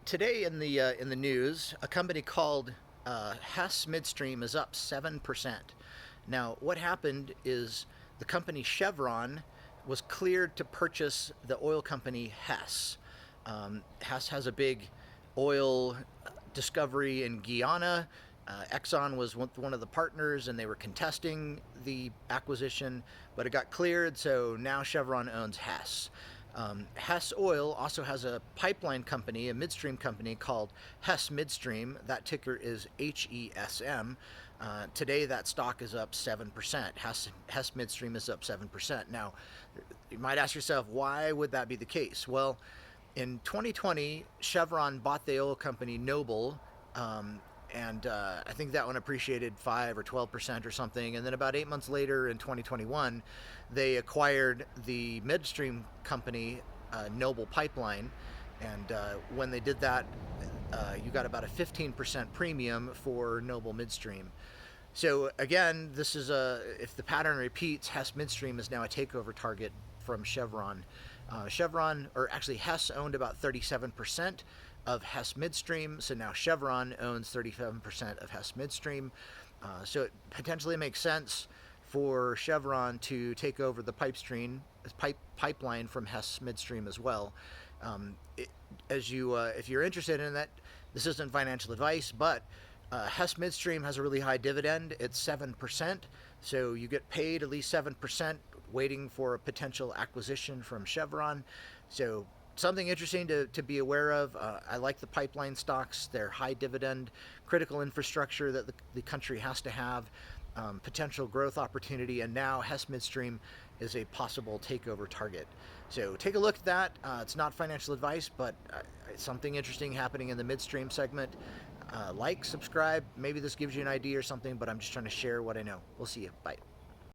Today in the news, a company called Hess Midstream is up 7%. Now, what happened is the company Chevron was cleared to purchase the oil company Hess. Hess has a big oil discovery in Guyana. Exxon was one of the partners, and they were contesting the acquisition, but it got cleared, so now Chevron owns Hess. Hess Oil also has a pipeline company, a midstream company called Hess Midstream. That ticker is HESM. Today, that stock is up 7%. Hess Midstream is up 7%. Now, you might ask yourself, why would that be the case? Well, in 2020, Chevron bought the oil company Noble, and I think that one appreciated 5 or 12% or something. And then about 8 months later, in 2021, they acquired the midstream company, Noble Pipeline. And when they did that, you got about a 15% premium for Noble Midstream. So again, this is if the pattern repeats, Hess Midstream is now a takeover target from Chevron. Hess owned about 37% of Hess Midstream, so now Chevron owns 37% of Hess Midstream. So it potentially makes sense for Chevron to take over the pipeline from Hess Midstream as well. If you're interested in that, this isn't financial advice, but Hess Midstream has a really high dividend. It's 7%, so you get paid at least 7% waiting for a potential acquisition from Chevron. So something interesting to be aware of. I like the pipeline stocks. They're high dividend, critical infrastructure that the country has to have, potential growth opportunity, and now Hess Midstream is a possible takeover target. So take a look at that. It's not financial advice, but something interesting happening in the midstream segment. Like, subscribe. Maybe this gives you an idea or something, but I'm just trying to share what I know. We'll see you. Bye.